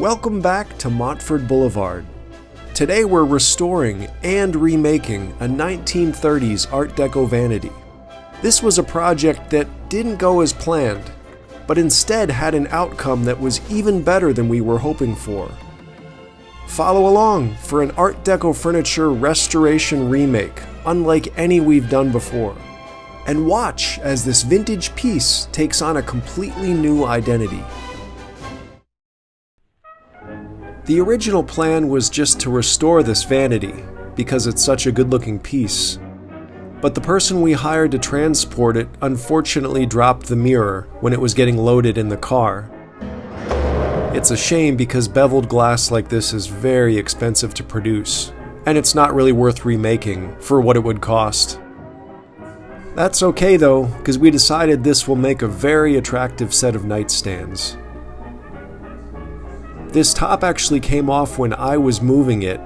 Welcome back to Montford Boulevard. Today we're restoring and remaking a 1930s Art Deco vanity. This was a project that didn't go as planned, but instead had an outcome that was even better than we were hoping for. Follow along for an Art Deco furniture restoration remake, unlike any we've done before. And watch as this vintage piece takes on a completely new identity. The original plan was just to restore this vanity, because it's such a good-looking piece. But the person we hired to transport it unfortunately dropped the mirror when it was getting loaded in the car. It's a shame because beveled glass like this is very expensive to produce, and it's not really worth remaking for what it would cost. That's okay though, because we decided this will make a very attractive set of nightstands. This top actually came off when I was moving it.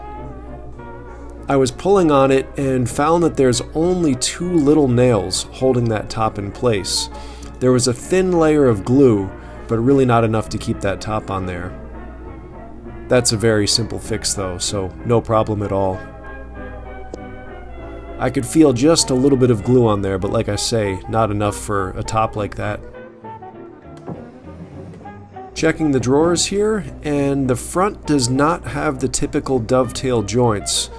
I was pulling on it and found that there's only 2 little nails holding that top in place. There was a thin layer of glue, but really not enough to keep that top on there. That's a very simple fix though, so no problem at all. I could feel just a little bit of glue on there, but like I say, not enough for a top like that. Checking the drawers here, and the front does not have the typical dovetail joints,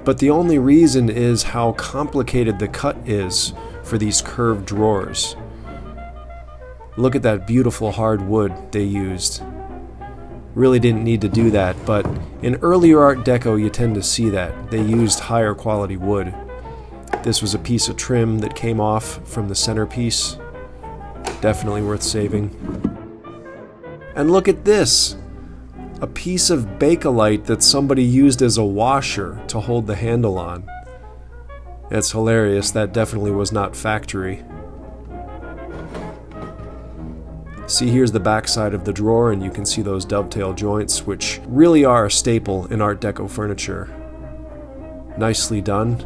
but the only reason is how complicated the cut is for these curved drawers. Look at that beautiful hard wood they used. Really didn't need to do that, but in earlier Art Deco you tend to see that. They used higher quality wood. This was a piece of trim that came off from the centerpiece. Definitely worth saving. And look at this! A piece of Bakelite that somebody used as a washer to hold the handle on. It's hilarious, that definitely was not factory. See, here's the back side of the drawer, and you can see those dovetail joints, which really are a staple in Art Deco furniture. Nicely done.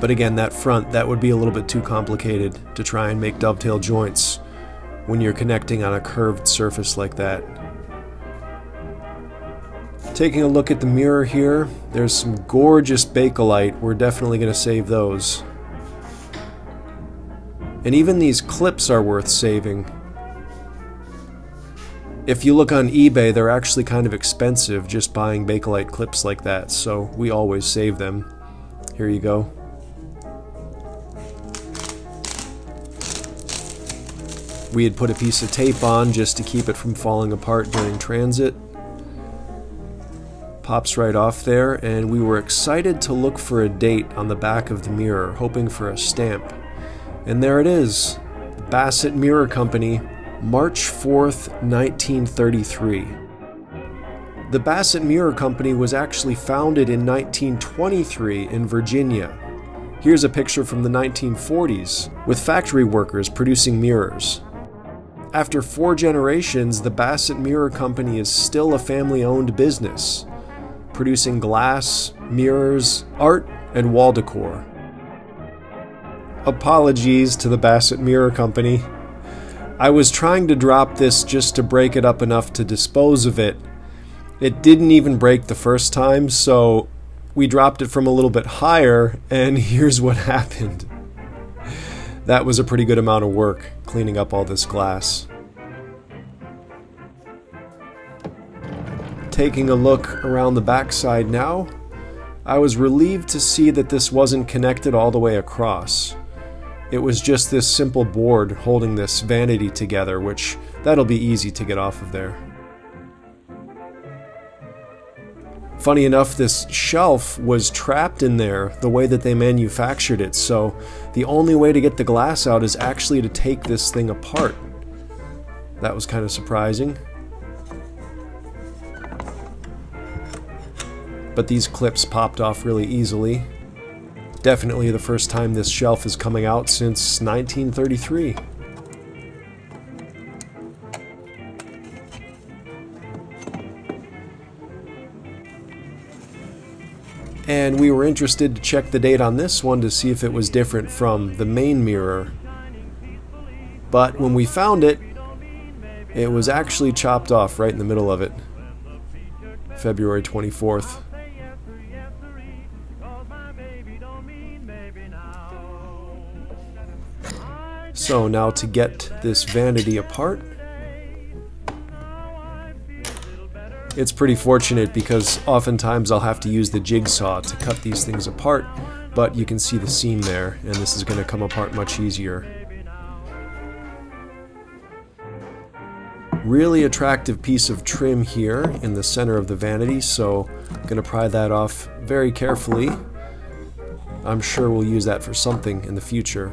But again, that front, that would be a little bit too complicated to try and make dovetail joints when you're connecting on a curved surface like that. Taking a look at the mirror here, there's some gorgeous Bakelite. We're definitely going to save those. And even these clips are worth saving. If you look on eBay, they're actually kind of expensive just buying Bakelite clips like that, so we always save them. Here you go. We had put a piece of tape on just to keep it from falling apart during transit. Pops right off there, and we were excited to look for a date on the back of the mirror, hoping for a stamp. And there it is, Basset Mirror Company, March 4th, 1933. The Basset Mirror Company was actually founded in 1923 in Virginia. Here's a picture from the 1940s, with factory workers producing mirrors. After 4 generations, the Basset Mirror Company is still a family-owned business, producing glass, mirrors, art, and wall decor. Apologies to the Basset Mirror Company. I was trying to drop this just to break it up enough to dispose of it. It didn't even break the first time, so we dropped it from a little bit higher, and here's what happened. That was a pretty good amount of work, cleaning up all this glass. Taking a look around the backside now, I was relieved to see that this wasn't connected all the way across. It was just this simple board holding this vanity together, which that'll be easy to get off of there. Funny enough, this shelf was trapped in there the way that they manufactured it, so the only way to get the glass out is actually to take this thing apart. That was kind of surprising. But these clips popped off really easily. Definitely the first time this shelf is coming out since 1933. And we were interested to check the date on this one to see if it was different from the main mirror. But when we found it, It was actually chopped off right in the middle of it. February 24th. So now to get this vanity apart, it's pretty fortunate because oftentimes I'll have to use the jigsaw to cut these things apart, but you can see the seam there, and this is going to come apart much easier. Really attractive piece of trim here in the center of the vanity, so I'm going to pry that off very carefully. I'm sure we'll use that for something in the future.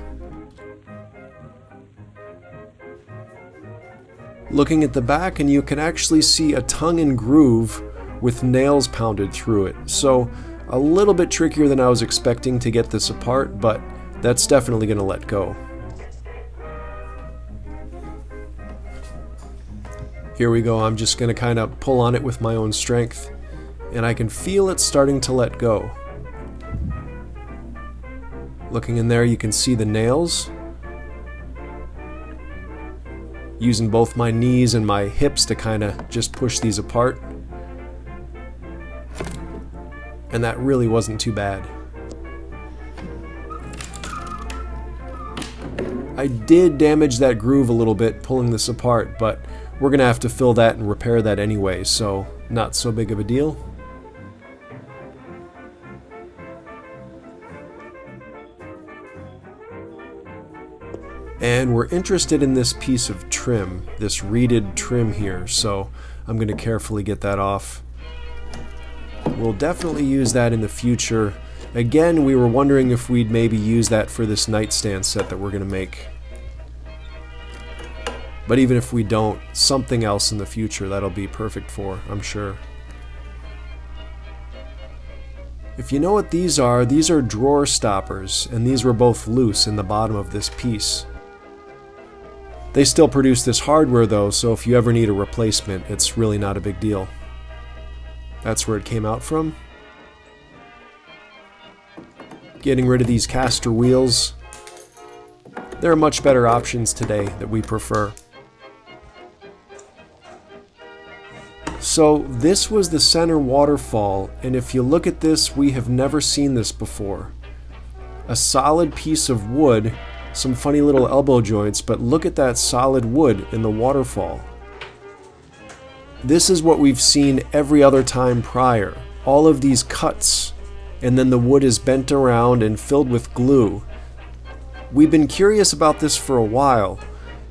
Looking at the back, and you can actually see a tongue and groove with nails pounded through it. So a little bit trickier than I was expecting to get this apart, but that's definitely going to let go. Here we go. I'm just going to kind of pull on it with my own strength, and I can feel it starting to let go. Looking in there, you can see the nails. Using both my knees and my hips to kind of just push these apart. And that really wasn't too bad. I did damage that groove a little bit pulling this apart, but we're going to have to fill that and repair that anyway, so not so big of a deal. And we're interested in this piece of trim, this reeded trim here, so I'm going to carefully get that off. We'll definitely use that in the future. Again, we were wondering if we'd maybe use that for this nightstand set that we're going to make. But even if we don't, something else in the future that'll be perfect for, I'm sure. If you know what these are drawer stoppers, and these were both loose in the bottom of this piece. They still produce this hardware though, so if you ever need a replacement, it's really not a big deal. That's where it came out from. Getting rid of these caster wheels. There are much better options today that we prefer. So this was the center waterfall, and if you look at this, we have never seen this before. A solid piece of wood, some funny little elbow joints, but look at that solid wood in the waterfall. This is what we've seen every other time prior. All of these cuts, and then the wood is bent around and filled with glue. We've been curious about this for a while.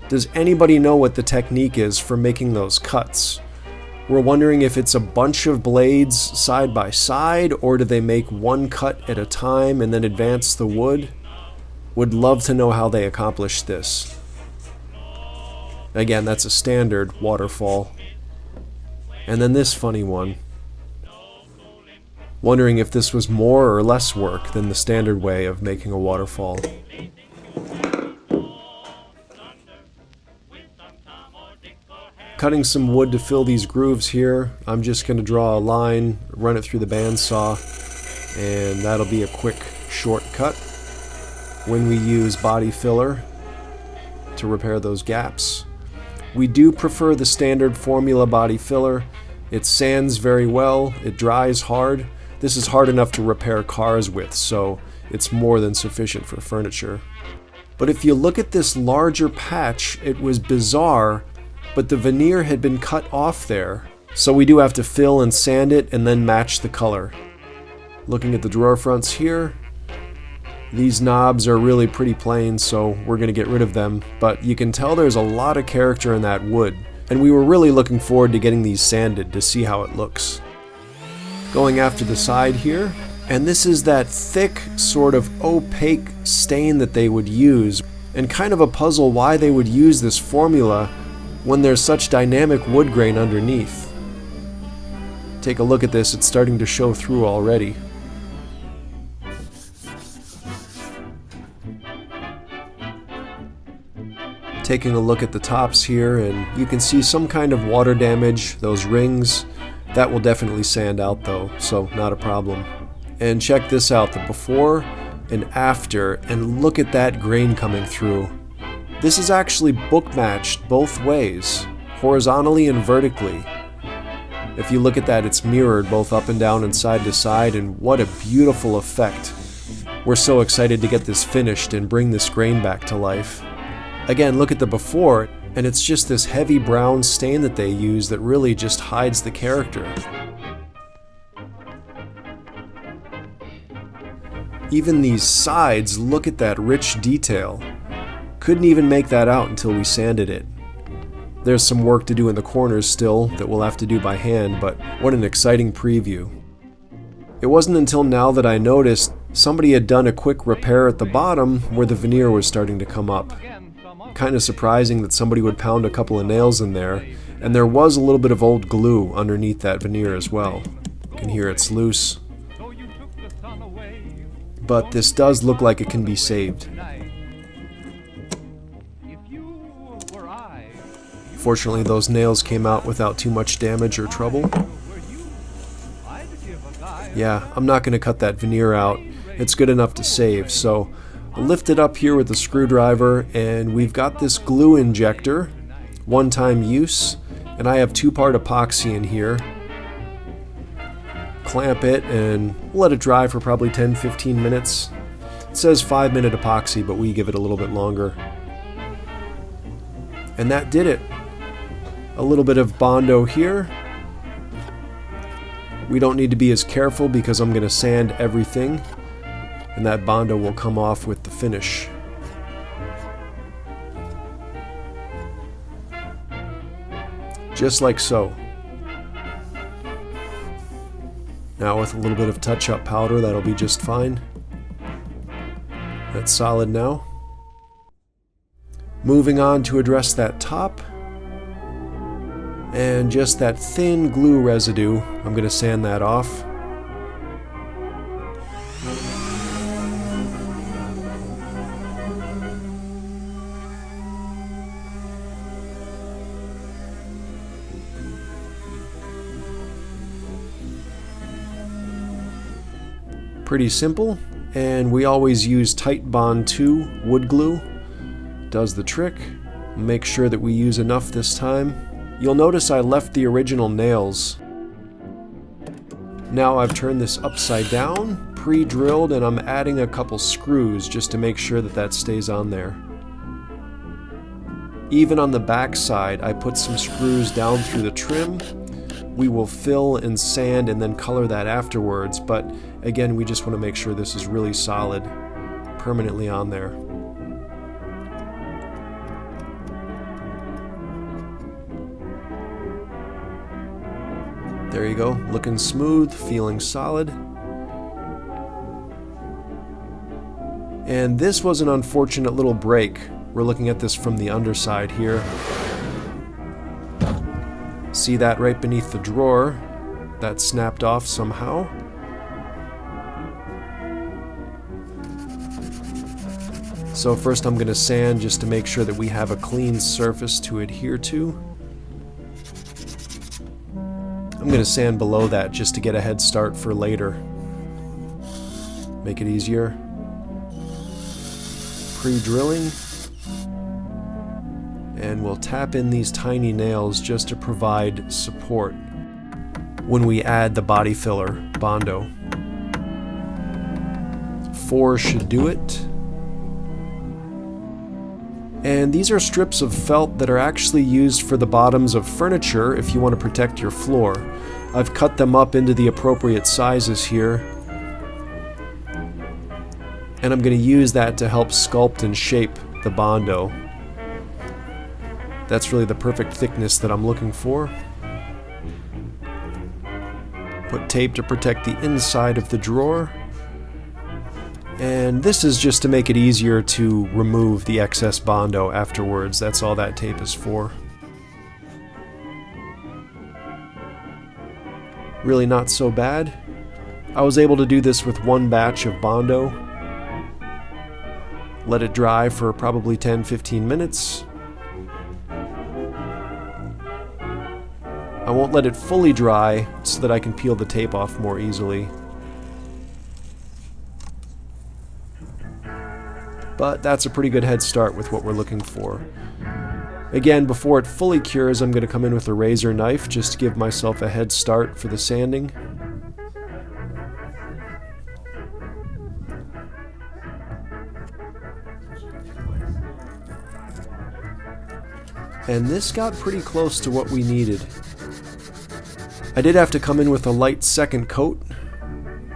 Does anybody know what the technique is for making those cuts? We're wondering if it's a bunch of blades side by side, or do they make one cut at a time and then advance the wood? Would love to know how they accomplish this. Again, that's a standard waterfall. And then this funny one. Wondering if this was more or less work than the standard way of making a waterfall. Cutting some wood to fill these grooves here. I'm just going to draw a line, run it through the bandsaw, and that'll be a quick shortcut when we use body filler to repair those gaps. We do prefer the standard formula body filler. It sands very well, it dries hard. This is hard enough to repair cars with, so it's more than sufficient for furniture. But if you look at this larger patch, it was bizarre, but the veneer had been cut off there. So we do have to fill and sand it and then match the color. Looking at the drawer fronts here, these knobs are really pretty plain, so we're going to get rid of them, but you can tell there's a lot of character in that wood, and we were really looking forward to getting these sanded to see how it looks. Going after the side here, and this is that thick, sort of opaque stain that they would use, and kind of a puzzle why they would use this formula when there's such dynamic wood grain underneath. Take a look at this, it's starting to show through already. Taking a look at the tops here, and you can see some kind of water damage, those rings. That will definitely sand out though, so not a problem. And check this out, the before and after, and look at that grain coming through. This is actually book matched both ways. horizontally and vertically. If you look at that, it's mirrored both up and down and side to side, and what a beautiful effect. We're so excited to get this finished and bring this grain back to life. Again, look at the before, and it's just this heavy brown stain that they use that really just hides the character. Even these sides, look at that rich detail. Couldn't even make that out until we sanded it. There's some work to do in the corners still that we'll have to do by hand, but what an exciting preview. It wasn't until now that I noticed somebody had done a quick repair at the bottom where the veneer was starting to come up. Kind of surprising that somebody would pound a couple of nails in there, and there was a little bit of old glue underneath that veneer as well. You can hear it's loose. But this does look like it can be saved. Fortunately, those nails came out without too much damage or trouble. Yeah, I'm not going to cut that veneer out. It's good enough to save, so I'll lift it up here with the screwdriver, and we've got this glue injector, one-time use, and I have 2-part epoxy in here. Clamp it and let it dry for probably 10-15 minutes. It says 5-minute epoxy, but we give it a little bit longer. And that did it. A little bit of Bondo here. We don't need to be as careful because I'm going to sand everything, and that Bondo will come off with the finish. Just like so. Now with a little bit of touch-up powder, that'll be just fine. That's solid now. Moving on to address that top. And just that thin glue residue, I'm going to sand that off. Pretty simple, and we always use Tight Bond 2 wood glue. Does the trick. Make sure that we use enough this time. You'll notice I left the original nails. Now I've turned this upside down, pre-drilled, and I'm adding a couple screws just to make sure that that stays on there. Even on the back side, I put some screws down through the trim. We will fill and sand and then color that afterwards, but again, we just want to make sure this is really solid, permanently on there. There you go, looking smooth, feeling solid. And this was an unfortunate little break. We're looking at this from the underside here. See that right beneath the drawer? That snapped off somehow. So first I'm going to sand just to make sure that we have a clean surface to adhere to. I'm going to sand below that just to get a head start for later. Make it easier. Pre-drilling. And we'll tap in these tiny nails just to provide support when we add the body filler, Bondo. 4 should do it. And these are strips of felt that are actually used for the bottoms of furniture if you want to protect your floor. I've cut them up into the appropriate sizes here. And I'm going to use that to help sculpt and shape the Bondo. That's really the perfect thickness that I'm looking for. Put tape to protect the inside of the drawer. And this is just to make it easier to remove the excess Bondo afterwards. That's all that tape is for. Really not so bad. I was able to do this with one batch of Bondo. Let it dry for probably 10-15 minutes. I won't let it fully dry so that I can peel the tape off more easily. But that's a pretty good head start with what we're looking for. Again, before it fully cures, I'm going to come in with a razor knife just to give myself a head start for the sanding. And this got pretty close to what we needed. I did have to come in with a light second coat,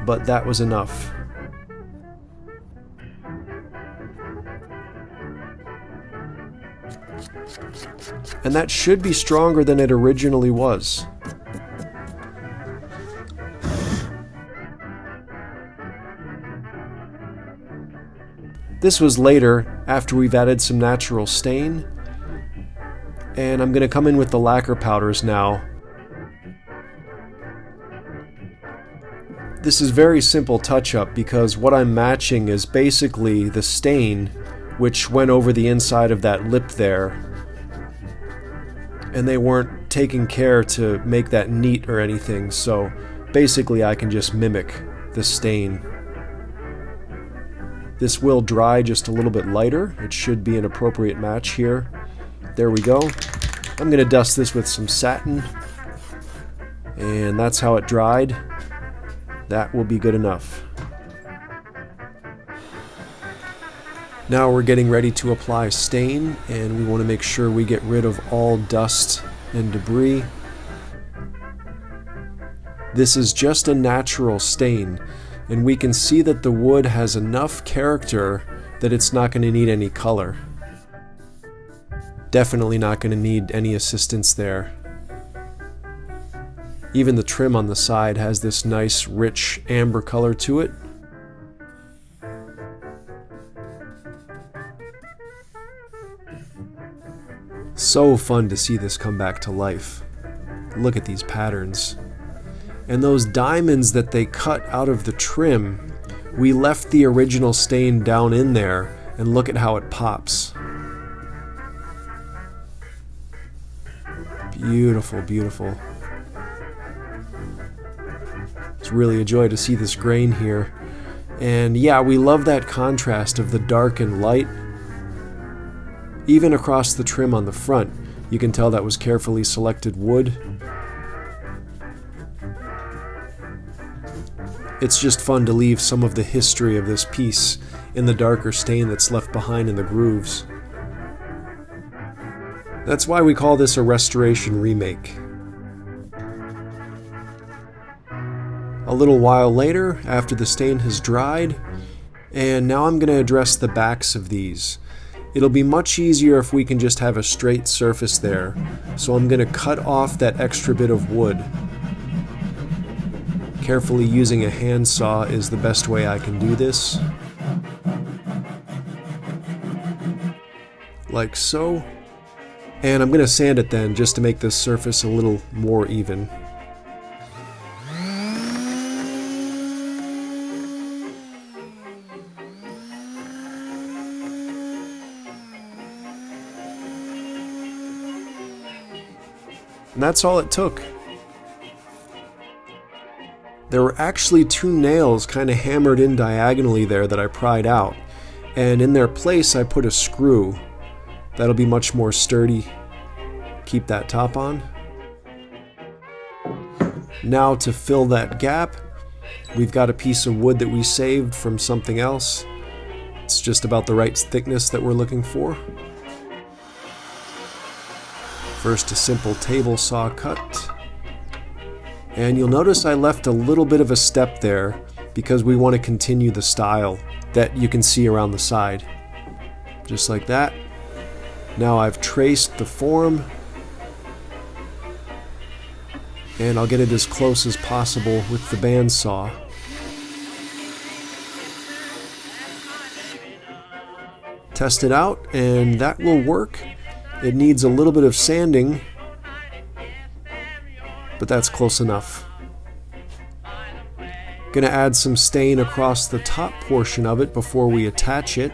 but that was enough. And that should be stronger than it originally was. This was later, after we've added some natural stain. And I'm going to come in with the lacquer powders now. This is very simple touch-up because what I'm matching is basically the stain which went over the inside of that lip there. And they weren't taking care to make that neat or anything, so basically I can just mimic the stain. This will dry just a little bit lighter. It should be an appropriate match here. There we go. I'm going to dust this with some satin. And that's how it dried. That will be good enough. Now we're getting ready to apply stain, and we want to make sure we get rid of all dust and debris. This is just a natural stain, and we can see that the wood has enough character that it's not going to need any color. Definitely not going to need any assistance there. Even the trim on the side has this nice, rich amber color to it. So fun to see this come back to life. Look at these patterns. And those diamonds that they cut out of the trim, we left the original stain down in there, and look at how it pops. Beautiful, beautiful. It's really a joy to see this grain here. And yeah, we love that contrast of the dark and light. Even across the trim on the front, you can tell that was carefully selected wood. It's just fun to leave some of the history of this piece in the darker stain that's left behind in the grooves. That's why we call this a restoration remake. A little while later, after the stain has dried, and now I'm going to address the backs of these. It'll be much easier if we can just have a straight surface there, so I'm going to cut off that extra bit of wood. Carefully using a handsaw is the best way I can do this. Like so. And I'm going to sand it then, just to make this surface a little more even. And that's all it took. There were actually two nails kind of hammered in diagonally there that I pried out. And in their place I put a screw. That'll be much more sturdy. Keep that top on. Now to fill that gap, we've got a piece of wood that we saved from something else. It's just about the right thickness that we're looking for. First a simple table saw cut. And you'll notice I left a little bit of a step there because we want to continue the style that you can see around the side. Just like that. Now I've traced the form, and I'll get it as close as possible with the bandsaw. Test it out, and that will work. It needs a little bit of sanding, but that's close enough. Gonna add some stain across the top portion of it before we attach it.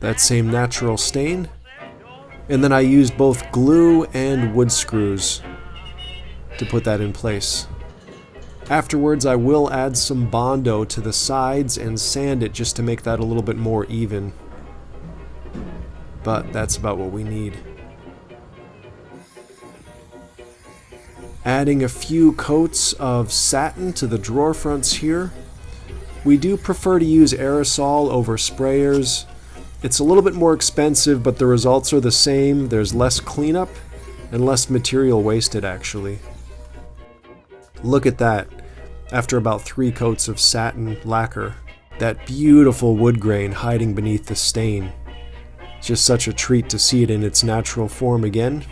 That same natural stain. And then I used both glue and wood screws to put that in place. Afterwards, I will add some Bondo to the sides and sand it just to make that a little bit more even. but that's about what we need. Adding a few coats of satin to the drawer fronts here. We do prefer to use aerosol over sprayers. It's a little bit more expensive, but the results are the same. There's less cleanup and less material wasted, actually. Look at that. After about 3 coats of satin lacquer, that beautiful wood grain hiding beneath the stain. It's just such a treat to see it in its natural form again.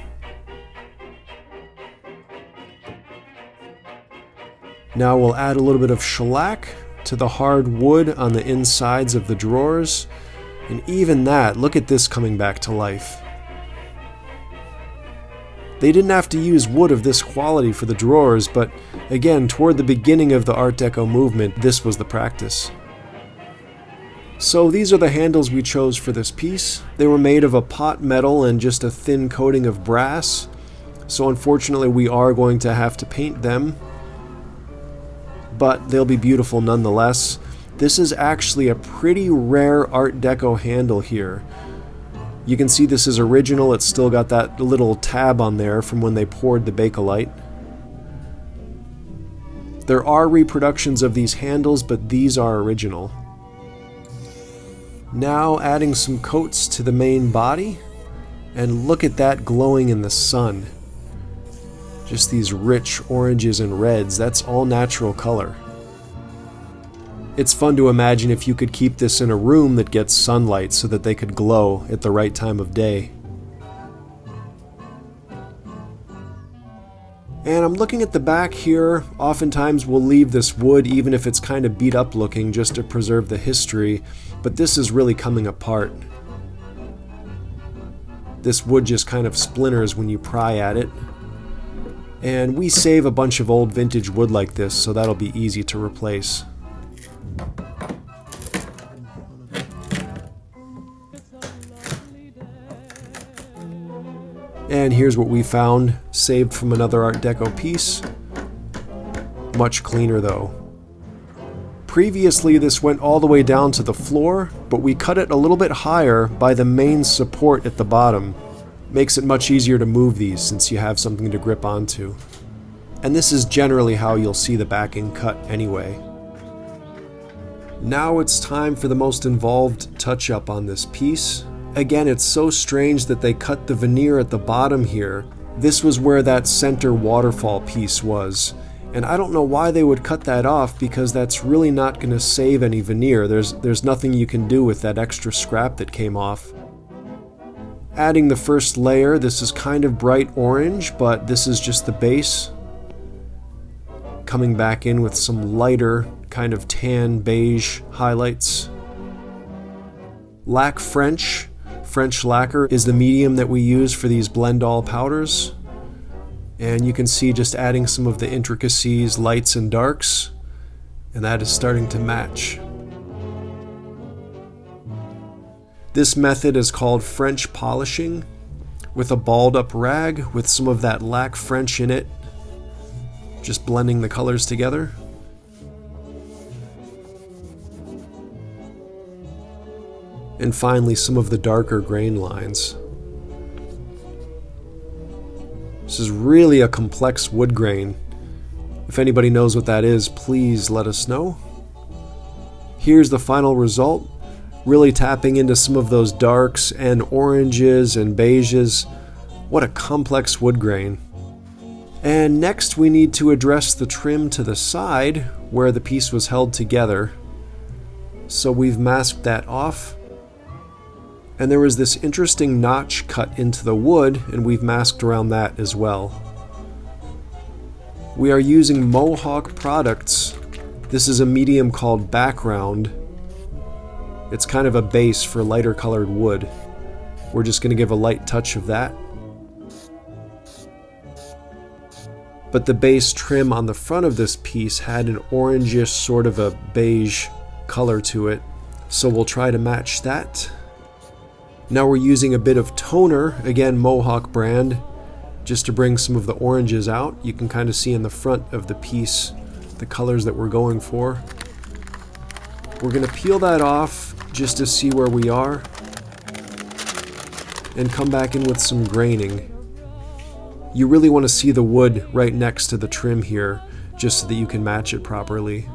Now we'll add a little bit of shellac to the hard wood on the insides of the drawers. And even that, look at this coming back to life. They didn't have to use wood of this quality for the drawers, but again, toward the beginning of the Art Deco movement, this was the practice. So these are the handles we chose for this piece. They were made of a pot metal and just a thin coating of brass. So unfortunately we are going to have to paint them, but they'll be beautiful nonetheless. This is actually a pretty rare Art Deco handle here. You can see this is original. It's still got that little tab on there from when they poured the Bakelite. There are reproductions of these handles, but these are original. Now adding some coats to the main body, and look at that glowing in the sun. Just these rich oranges and reds, that's all natural color. It's fun to imagine if you could keep this in a room that gets sunlight so that they could glow at the right time of day. And I'm looking at the back here. Oftentimes we'll leave this wood even if it's kind of beat up looking just to preserve the history, but this is really coming apart. This wood just kind of splinters when you pry at it. And we save a bunch of old vintage wood like this, so that'll be easy to replace. And here's what we found, saved from another Art Deco piece. Much cleaner though. Previously this went all the way down to the floor, but we cut it a little bit higher by the main support at the bottom. Makes it much easier to move these since you have something to grip onto. And this is generally how you'll see the backing cut anyway. Now it's time for the most involved touch-up on this piece. Again, it's so strange that they cut the veneer at the bottom here. This was where that center waterfall piece was. And I don't know why they would cut that off, because that's really not going to save any veneer. There's nothing you can do with that extra scrap that came off. Adding the first layer, this is kind of bright orange, but this is just the base. Coming back in with some lighter kind of tan beige highlights. Lac French lacquer is the medium that we use for these blend all powders. And you can see just adding some of the intricacies, lights and darks, and that is starting to match. This method is called French polishing, with a balled up rag with some of that Lac French in it, just blending the colors together. And finally some of the darker grain lines. This is really a complex wood grain. If anybody knows what that is, please let us know. Here's the final result, really tapping into some of those darks and oranges and beiges. What a complex wood grain. And next we need to address the trim to the side where the piece was held together. So we've masked that off. And there was this interesting notch cut into the wood, and we've masked around that as well. We are using Mohawk products. This is a medium called Background. It's kind of a base for lighter colored wood. We're just going to give a light touch of that. But the base trim on the front of this piece had an orangish sort of a beige color to it, so we'll try to match that. Now we're using a bit of toner, again Mohawk brand, just to bring some of the oranges out. You can kind of see in the front of the piece the colors that we're going for. We're going to peel that off just to see where we are. and come back in with some graining. You really want to see the wood right next to the trim here, just so that you can match it properly.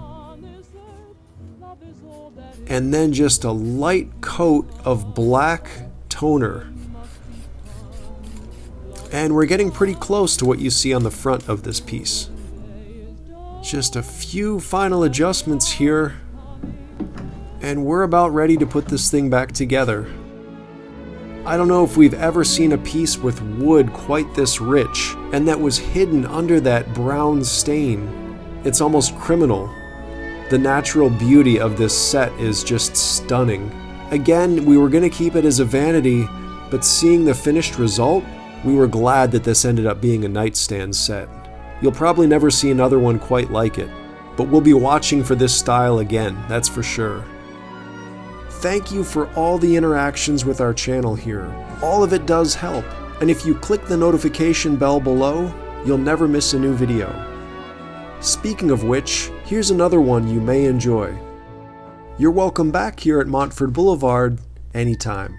And then just a light coat of black toner. And we're getting pretty close to what you see on the front of this piece. Just a few final adjustments here, and we're about ready to put this thing back together. I don't know if we've ever seen a piece with wood quite this rich, and that was hidden under that brown stain. It's almost criminal. The natural beauty of this set is just stunning. Again, we were going to keep it as a vanity, but seeing the finished result, we were glad that this ended up being a nightstand set. You'll probably never see another one quite like it, but we'll be watching for this style again, that's for sure. Thank you for all the interactions with our channel here. All of it does help, and if you click the notification bell below, you'll never miss a new video. Speaking of which, here's another one you may enjoy. You're welcome back here at Montford Boulevard anytime.